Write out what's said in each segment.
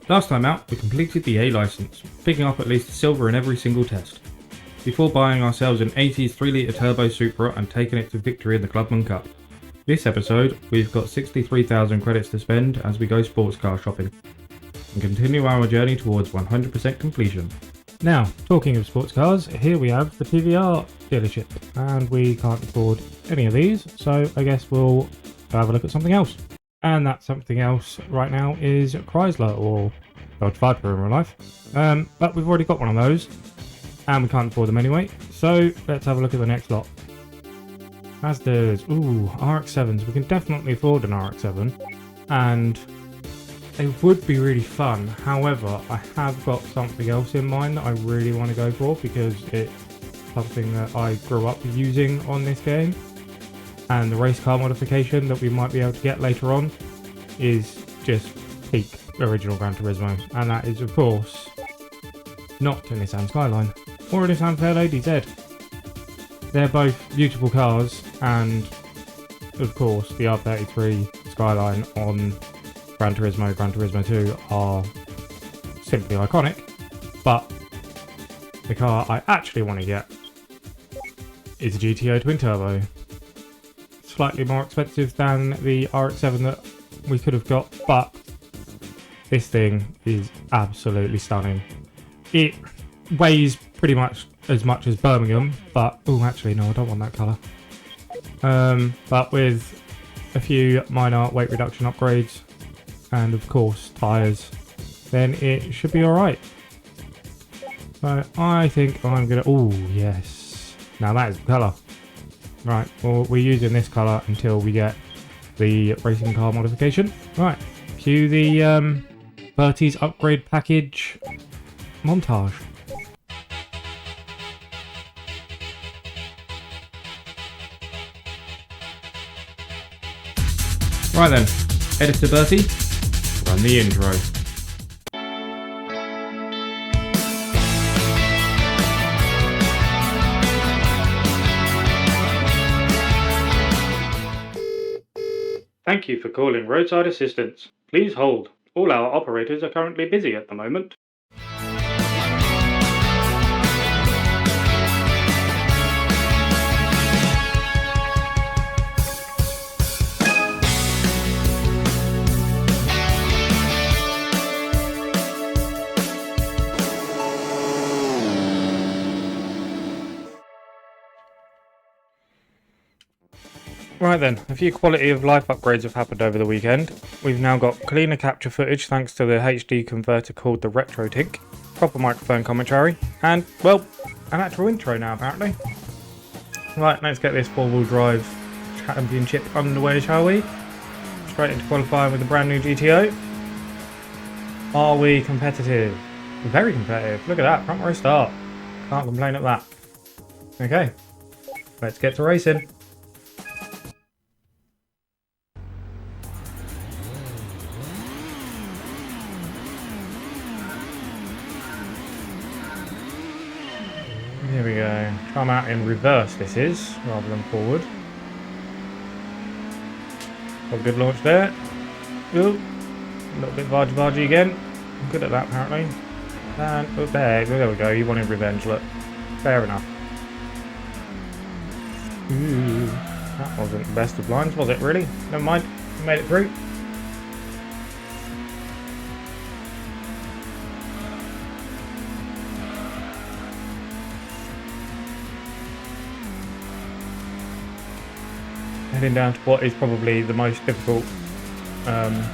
Last time out, we completed the A license, picking up at least a silver in every single test, before buying ourselves an 80s 3-litre turbo Supra and taking it to victory in the Clubman Cup. This episode, we've got 63,000 credits to spend as we go sports car shopping, and continue our journey towards 100% completion. Now, talking of sports cars, here we have the PVR dealership, and we can't afford any of these, so I guess we'll have a look at something else. And that something else right now is Chrysler, or Dodge Viper in real life. But we've already got one of those, and we can't afford them anyway, so let's have a look at the next lot. Mazda's, RX-7s. We can definitely afford an RX-7, and they would be really fun. However, I have got something else in mind that I really want to go for, because it's something that I grew up using on this game. And the race car modification that we might be able to get later on is just peak original Gran Turismo. And that is, of course, not a Nissan Skyline or a Nissan Fairlady Z. They're both beautiful cars, and of course the R33 Skyline on Gran Turismo 2 are simply iconic. But the car I actually want to get is a GTO twin turbo. Slightly more expensive than the RX-7 that we could have got, but this thing is absolutely stunning. It weighs pretty much as Birmingham, but actually no, I don't want that colour. But with a few minor weight reduction upgrades and of course tyres, then it should be alright. So I think I'm gonna, yes, now that is the colour. Right, well, we're using this colour until we get the racing car modification. Right, cue the Burti's Upgrade Package montage. Right then, Editor Burti, run the intro. Thank you for calling Roadside Assistance. Please hold. All our operators are currently busy at the moment. Right then, a few quality of life upgrades have happened over the weekend. We've now got cleaner capture footage thanks to the HD converter called the RetroTINK, proper microphone commentary, and, well, an actual intro now apparently. Right, let's get this 4-wheel drive championship underway, shall we? Straight into qualifying with the brand new GTO. Are we competitive? Very competitive. Look at that, front row start. Can't complain at that. Okay, let's get to racing. Here we go. Come out in reverse this is, rather than forward. Got a good launch there. Ooh, a little bit vargy again. I'm good at that apparently. And there we go. You wanted revenge, look. Fair enough. Ooh, that wasn't the best of lines, was it really? Never mind, we made it through. Heading down to what is probably the most difficult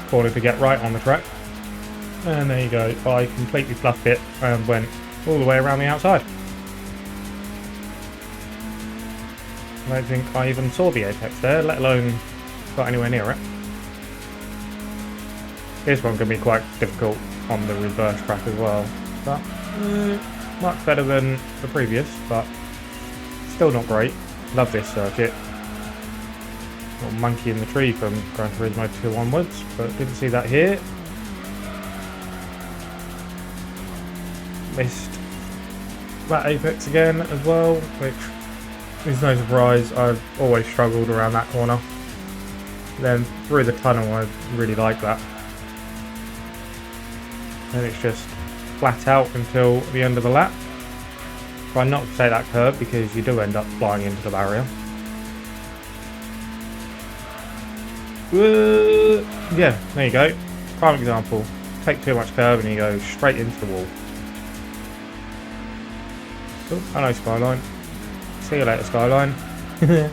corner to get right on the track. And there you go, I completely fluffed it and went all the way around the outside. I don't think I even saw the apex there, let alone got anywhere near it. This one can be quite difficult on the reverse track as well, but much better than the previous, but still not great. Love this circuit. Little monkey in the tree from Gran Turismo 2 onwards, but didn't see that here. Missed that apex again as well, which is no surprise. I've always struggled around that corner. Then through the tunnel, I really like that. Then it's just flat out until the end of the lap. Try not to take that curve because you do end up flying into the barrier. Yeah, there you go. Prime example. Take too much curve and you go straight into the wall. Oh, hello Skyline. See you later Skyline. That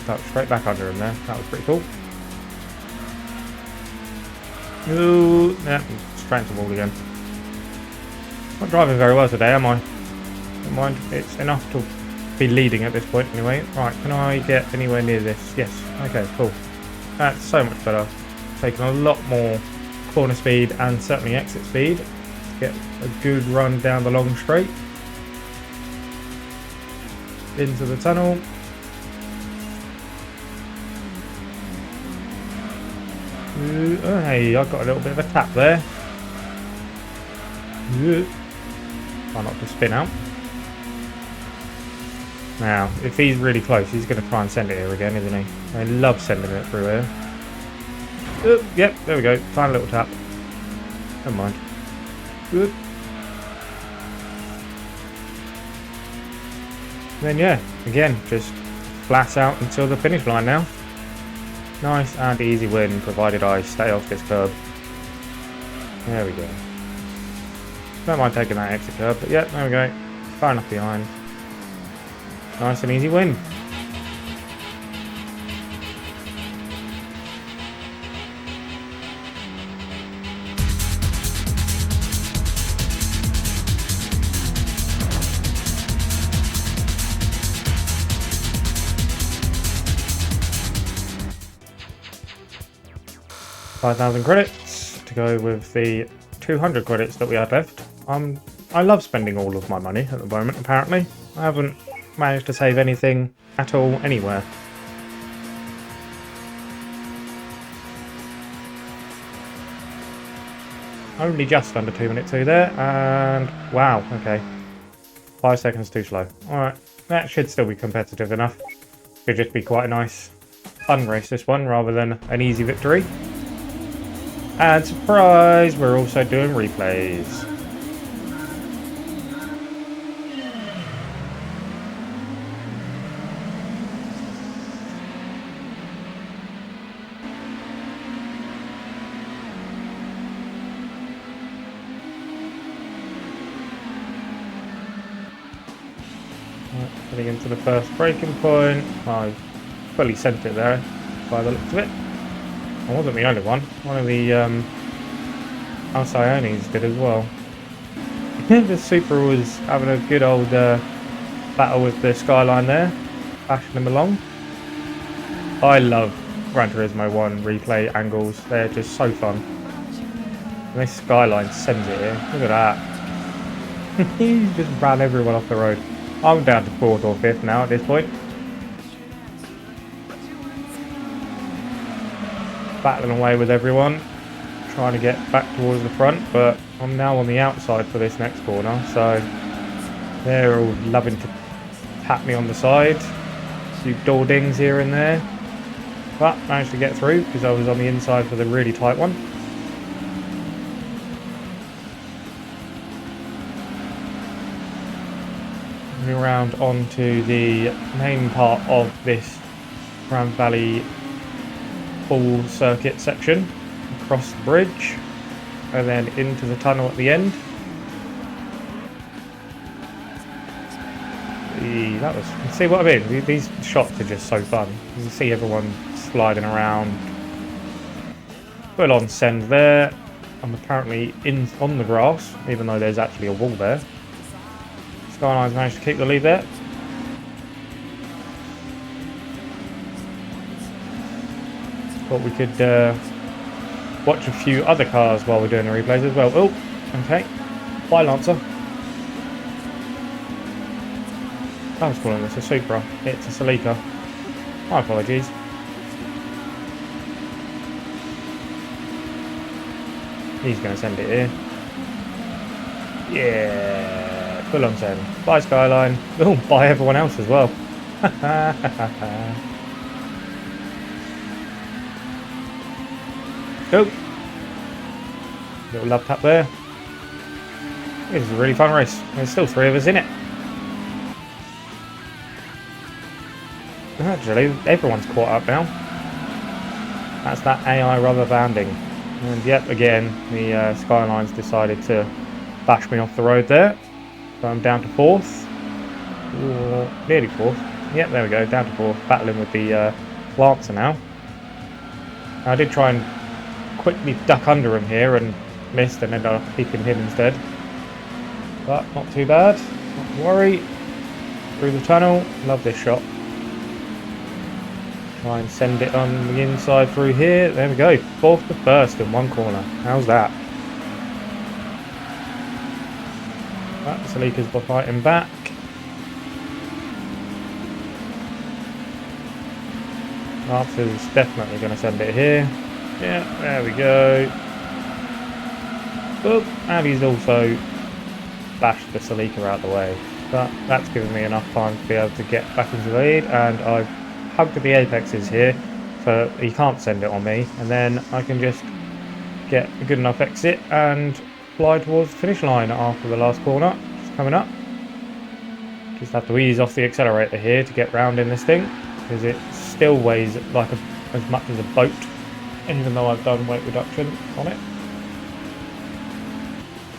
was straight back under him there. That was pretty cool. Ooh, yeah, straight into the wall again. Not driving very well today, am I? Don't mind, it's enough to be leading at this point anyway. Right, can I get anywhere near this? Yes, okay, cool. That's so much better. Taking a lot more corner speed and certainly exit speed to get a good run down the long straight. Into the tunnel. Ooh, oh, hey, I got a little bit of a tap there. Ooh. Try not to spin out. Now, if he's really close, he's going to try and send it here again, isn't he? I love sending it through here. Ooh, yep, there we go. Tiny little tap. Never mind. Good. Then yeah, again, just flat out until the finish line now. Nice and easy win, provided I stay off this curb. There we go. Don't mind taking that extra curb, but yeah, there we go. Far enough behind. Nice and easy win. $5,000 credits to go with the 200 credits that we had left. I love spending all of my money at the moment, apparently. I haven't managed to save anything at all anywhere. Only just under 2 minutes 2 there, and wow, okay. 5 seconds too slow. Alright, that should still be competitive enough. Should just be quite a nice fun race this one, rather than an easy victory. And surprise, we're also doing replays. Getting into the first braking point. I fully sent it there by the looks of it. I wasn't the only one. One of the Alcyones did as well. The Supra was having a good old battle with the Skyline there, bashing them along. I love Gran Turismo 1 replay angles. They're just so fun. And this Skyline sends it here. Look at that. He just ran everyone off the road. I'm down to 4th or 5th now at this point. Battling away with everyone, trying to get back towards the front, but I'm now on the outside for this next corner, so they're all loving to tap me on the side. A few door dings here and there, but managed to get through because I was on the inside for the really tight one. Around onto the main part of this Grand Valley full circuit section, across the bridge and then into the tunnel at the end. That was, you can see what I mean? These shots are just so fun. You can see everyone sliding around. Full on send there. I'm apparently on the grass, even though there's actually a wall there. Skyline's managed to keep the lead there. Thought we could watch a few other cars while we're doing the replays as well. Oh, okay. Bye, Lancer. I was calling this a Supra. It's a Celica. My apologies. He's going to send it here. Yeah. Full on send. Bye Skyline. Oh, bye everyone else as well. Go! Little love tap there. This is a really fun race. There's still 3 of us in it. Actually, everyone's caught up now. That's that AI rubber banding. And yep, again, the Skyline's decided to bash me off the road there. So I'm down to 4th. Or nearly 4th. Yep, there we go, down to 4th. Battling with the Lancer now. I did try and quickly duck under him here and missed and ended up keeping him instead. But not too bad, not to worry. Through the tunnel, love this shot. Try and send it on the inside through here. There we go, 4th to 1st in one corner. How's that? Right, Salika's fighting back. Lancer's definitely going to send it here. Yeah, there we go. Boop, and he's also bashed the Salika out of the way. But that's given me enough time to be able to get back into the lead, and I've hugged the apexes here, so he can't send it on me, and then I can just get a good enough exit and fly towards the finish line after the last corner, which is coming up. Just have to ease off the accelerator here to get round in this thing, because it still weighs like as much as a boat, even though I've done weight reduction on it.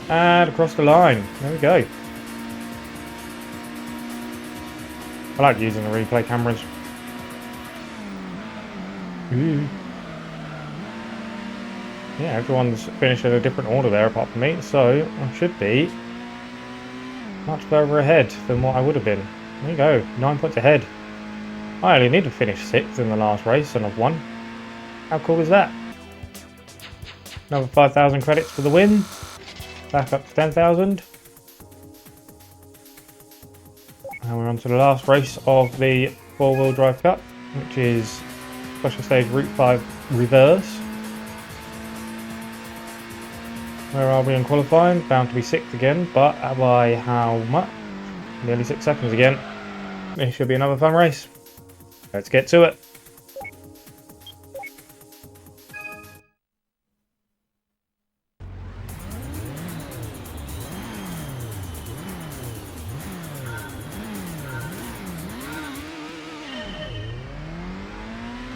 And across the line, there we go. I like using the replay cameras. Ooh. Yeah, everyone's finished in a different order there apart from me, so I should be much further ahead than what I would have been. There you go, 9 points ahead. I only need to finish 6th in the last race and I've won. How cool is that? Another 5,000 credits for the win. Back up to 10,000. And we're on to the last race of the 4-wheel drive cup, which is special stage Route 5 reverse. Where are we in qualifying? Bound to be 6th again, but by how much? Nearly 6 seconds again. This should be another fun race. Let's get to it.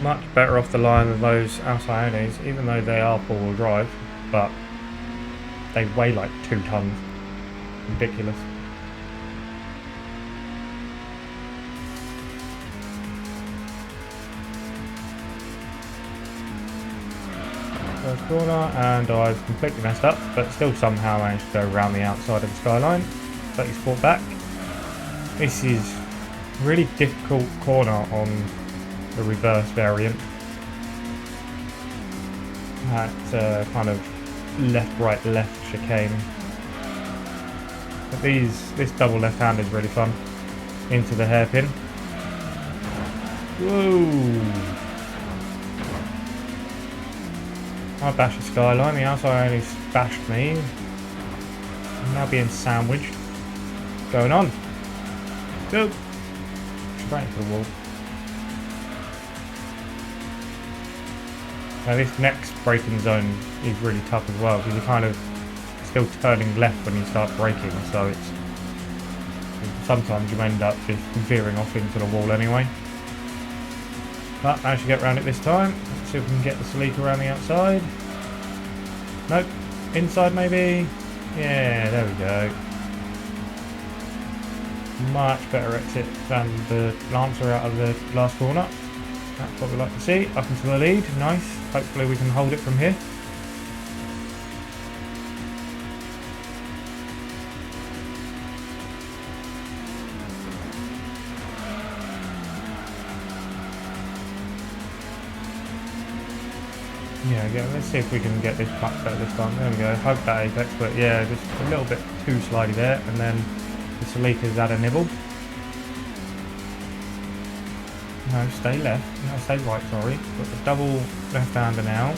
Much better off the line than those Alcyones, even though they are 4-wheel drive, but they weigh like 2 tons. Ridiculous. First corner, and I've completely messed up, but still somehow managed to go around the outside of the Skyline. 30 sport back. This is a really difficult corner on the reverse variant. That kind of left, right, left chicane. But this double left hand is really fun. Into the hairpin. Whoa! I bashed the Skyline, the outside only bashed me. I'm now being sandwiched. What's going on? Go! Straight into the wall. Now this next braking zone is really tough as well, because you're kind of still turning left when you start braking, so it's sometimes you end up just veering off into the wall anyway. But managed to get around it this time. Let's see if we can get the Salika around the outside. Nope. Inside maybe? Yeah, there we go. Much better exit than the Lancer out of the last corner. That's what we like to see. Up into the lead. Nice. Hopefully we can hold it from here. Yeah, let's see if we can get this much better this time. There we go. Hope that apex, but yeah, just a little bit too slidey there, and then the Salika's had a nibble. No, stay left. No, stay right, sorry. Got the double left-hander now.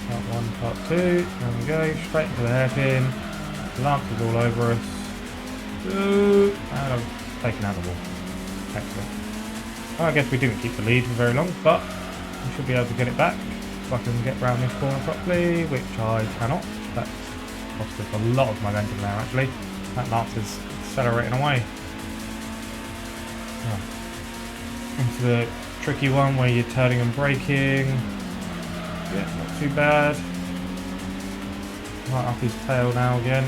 Part 1, part 2. There we go. Straight into the hairpin. The Lancer's all over us. Ooh, and I've taken out the wall. Excellent. Well, I guess we didn't keep the lead for very long, but we should be able to get it back. if I can get around this corner properly, which I cannot. That's cost us a lot of momentum there actually. That Lancer's accelerating away. Yeah. Into the tricky one where you're turning and braking. Yeah, not too bad. Right up his tail now again.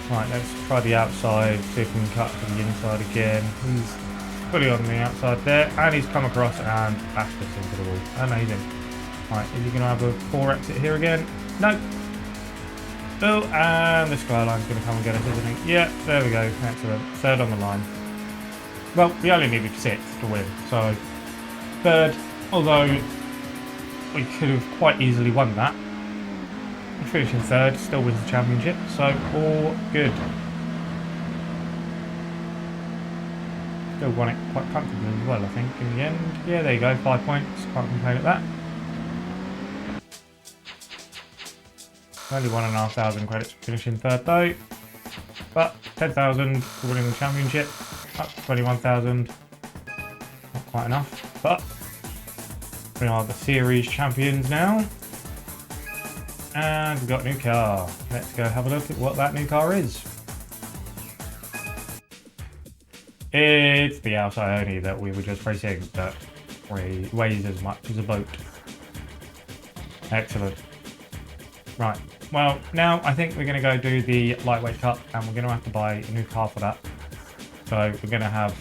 Right, let's try the outside, see if we can cut to the inside again. He's fully on the outside there, and he's come across and bashed us into the wall. Amazing. Right, is he going to have a poor exit here again? No. Oh, and the skyline's going to come and get us, isn't he? Yeah, there we go. Excellent. Third on the line. Well, we only needed 6th to win, so third, although we could have quite easily won that. Finishing third, still wins the championship, so all good. Still won it quite comfortably as well, I think, in the end. Yeah, there you go, 5 points, can't complain at that. Only 1,500 credits for finishing third though, but 10,000 for winning the championship, up to 21,000. Not quite enough, but we are the series champions now. And we've got a new car. Let's go have a look at what that new car is. It's the outside only that we were just racing that weighs as much as a boat. Excellent. Right, well now I think we're going to go do the lightweight cup and we're going to have to buy a new car for that. So we're going to have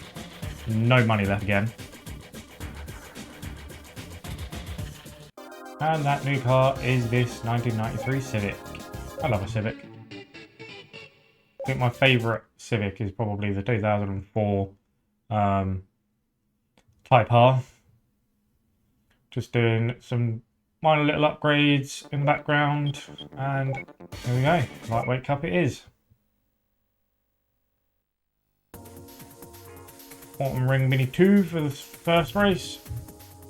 no money left again. And that new car is this 1993 Civic. I love a Civic. I think my favourite Civic is probably the 2004 Type R. Just doing some minor little upgrades in the background. And there we go. Lightweight cup it is. Autumn Ring Mini 2 for the first race.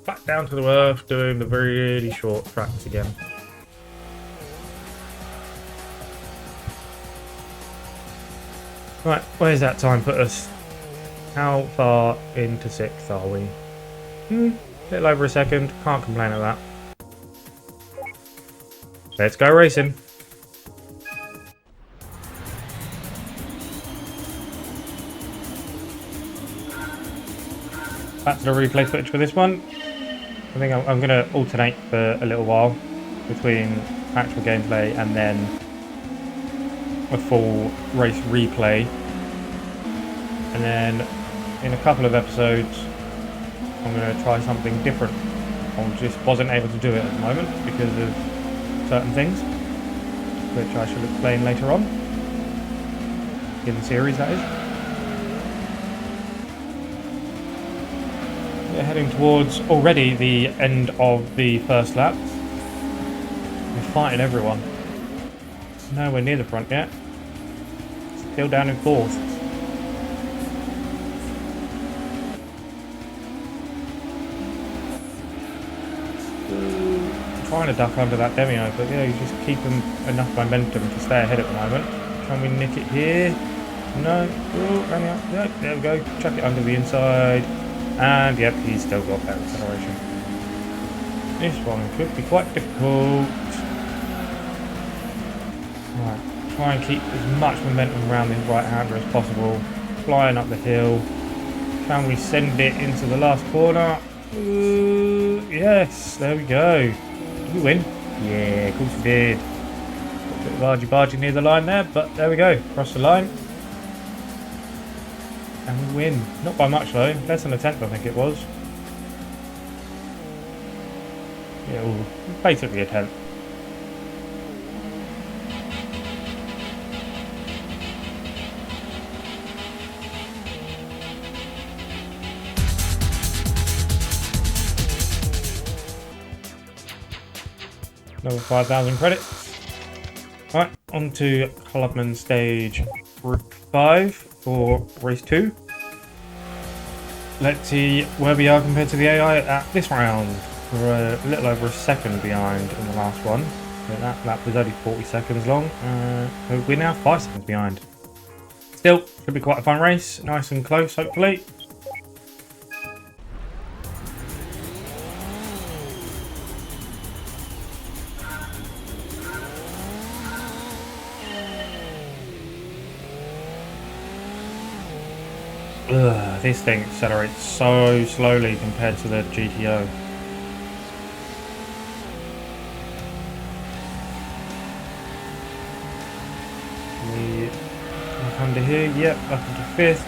Back down to the earth, doing the really short tracks again. Right, where's that time put us? How far into 6th are we? Little over a second, can't complain at that. Let's go racing. Back to the replay footage for this one. I think I'm going to alternate for a little while between actual gameplay and then a full race replay. And then in a couple of episodes, I'm going to try something different. I just wasn't able to do it at the moment because of certain things, which I shall explain later on in the series, that is. We're heading towards already the end of the first lap. We're fighting everyone. It's nowhere near the front yet. Still down in 4th. Trying to duck under that Demio, but yeah, you just keep them enough momentum to stay ahead at the moment. Can we nick it here? No. Oh, hang on. No, there we go. Chuck it under the inside. And yep, he's still got better acceleration. This one could be quite difficult. Right, try and keep as much momentum around this right-hander as possible. Flying up the hill. Can we send it into the last corner? Ooh, yes, there we go. Did we win? Yeah, of course we did. A bit of argy-bargy near the line there, but there we go. Cross the line. And we win. Not by much though. Less than a 10th I think it was. Yeah, well, basically a 10th. Another 5,000 credits. Right, on to Clubman Stage 5 for race 2. Let's see where we are compared to the AI at this round. We're a little over a second behind in the last one. So that lap was only 40 seconds long. So we're now 5 seconds behind. Still, should be quite a fun race. Nice and close, hopefully. Ugh, this thing accelerates so slowly compared to the GTO. Back under here, yep, up into 5th.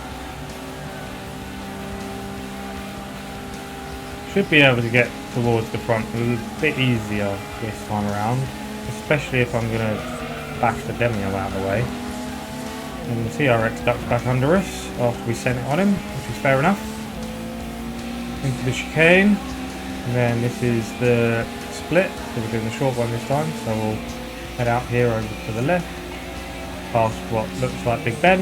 Should be able to get towards the front a bit easier this time around, especially if I'm going to bash the Demio out of the way. And the TRX ducks back under us after we sent it on him, which is fair enough. Into the chicane, and then this is the split, so we're doing the short one this time, so we'll head out here over to the left, past what looks like Big Ben,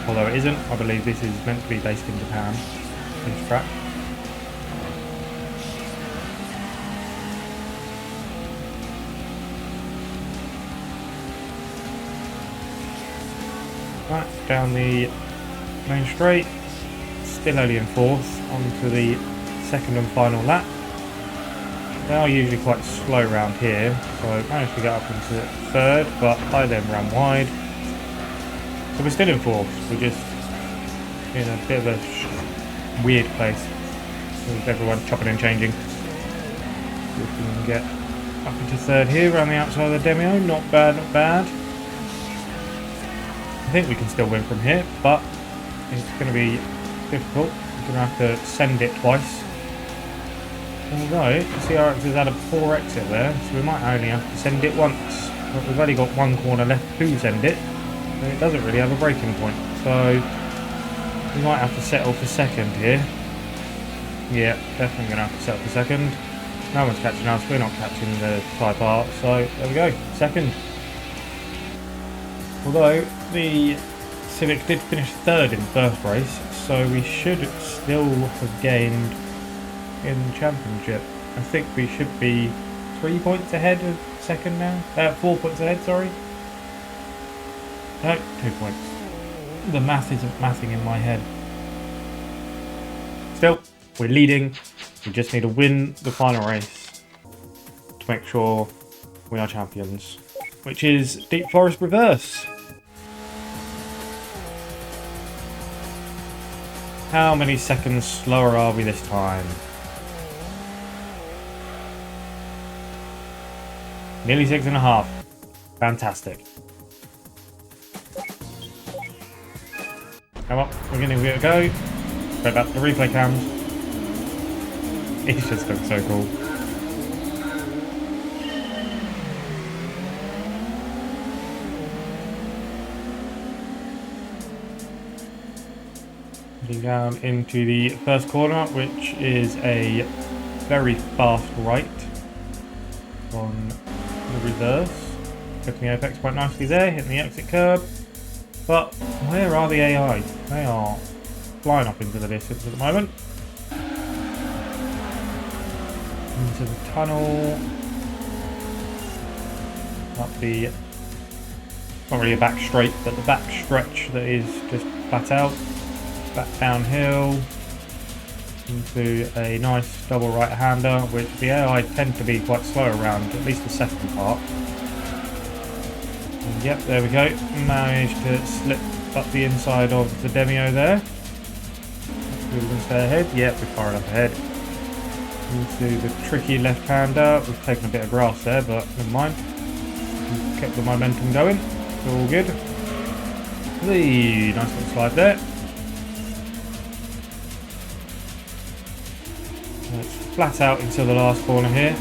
although it isn't. I believe this is meant to be based in Japan, this track. Right, down the main straight, still only in 4th, onto the 2nd and final lap. They are usually quite slow around here, so I managed to get up into 3rd, but I then ran wide. So we're still in 4th, we're just in a bit of a weird place with everyone chopping and changing. See if we can get up into 3rd here around the outside of the Demio. Not bad, not bad. I think we can still win from here, but it's going to be difficult. We're going to have to send it twice. Although, the CRX has had a poor exit there, so we might only have to send it once. But we've only got one corner left to send it, and it doesn't really have a braking point. So, we might have to settle for 2nd here. Yeah, definitely going to have to settle for 2nd. No one's catching us, we're not catching the Type R, so there we go, 2nd. Although the Civic did finish 3rd in 1st race, so we should still have gained in the championship. I think we should be 3 points ahead of 2nd now. 4 points ahead, sorry. No, 2 points. The math isn't mathing in my head. Still, we're leading. We just need to win the final race to make sure we are champions, which is Deep Forest Reverse. How many seconds slower are we this time? Nearly 6.5. Fantastic. Come on, we're going to give it a go. Go back to the replay cams. It just looks so cool. Down into the first corner, which is a very fast right on the reverse. Hitting the apex quite nicely there, hitting the exit curb. But where are the AI? They are flying up into the distance at the moment. Into the tunnel. Up the, not really a back straight, but the back stretch that is just flat out. Back downhill into a nice double right-hander, which the AI tend to be quite slow around, at least the second part. And yep, there we go. Managed to slip up the inside of the Demio there. We can stay ahead. Yep, we're far enough ahead. Into the tricky left-hander. We've taken a bit of grass there, but never mind. We've kept the momentum going. It's all good. The nice little slide there. Let's flat out into the last corner here.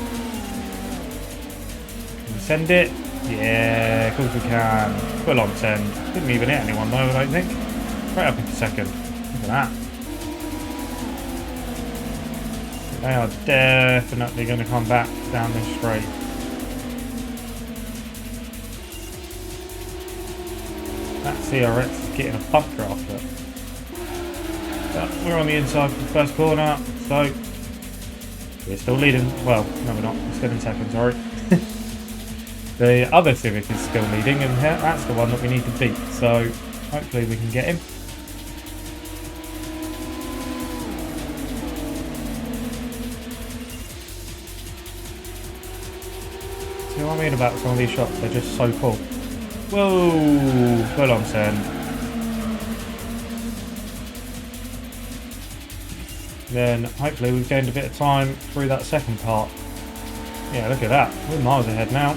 Can we send it? Yeah, of course we can. Full on send. Didn't even hit anyone though, I don't think. Right up into 2nd. Look at that. They are definitely going to come back down this straight. That CRX is getting a puff draft up. But we're on the inside for the first corner, so we're still leading. Well, no we're not. We're still in 2nd, sorry. The other Civic is still leading, and that's the one that we need to beat. So hopefully we can get him. See what I mean about some of these shots? They're just so cool. Whoa! Full on send. then hopefully we've gained a bit of time through that second part. Yeah, look at that. We're miles ahead now.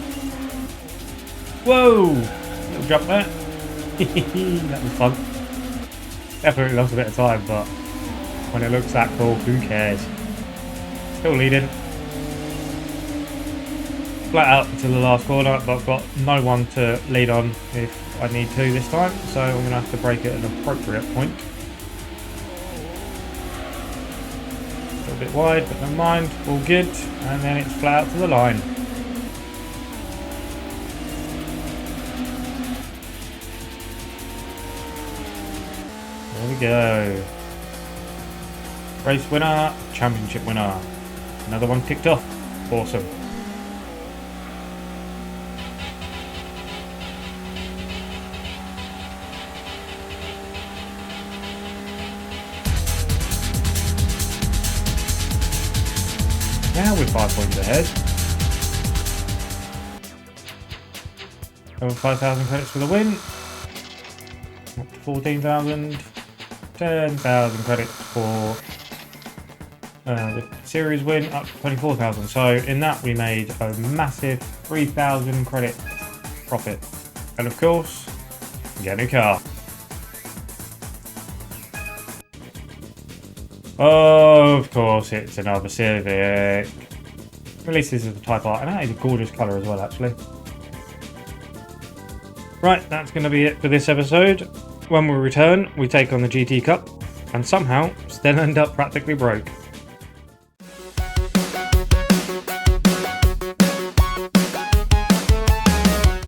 Whoa! Little jump there. That was fun. Definitely lost a bit of time, but when it looks that cool, who cares? Still leading. Flat out to the last corner, but I've got no one to lead on if I need to this time, so I'm going to have to brake at an appropriate point. A little bit wide, but never mind, all good, and then it's flat out to the line. There we go. Race winner, championship winner. Another one ticked off. Awesome. Now we're 5 points ahead. Over 5,000 credits for the win. Up to 14,000. 10,000 credits for the series win, up to 24,000. So in that we made a massive 3,000 credit profit. And of course, get a new car. Oh, of course, it's another Civic. At least this is the Type R, and that is a gorgeous colour as well, actually. Right, that's going to be it for this episode. When we return, we take on the GT Cup, and somehow still end up practically broke.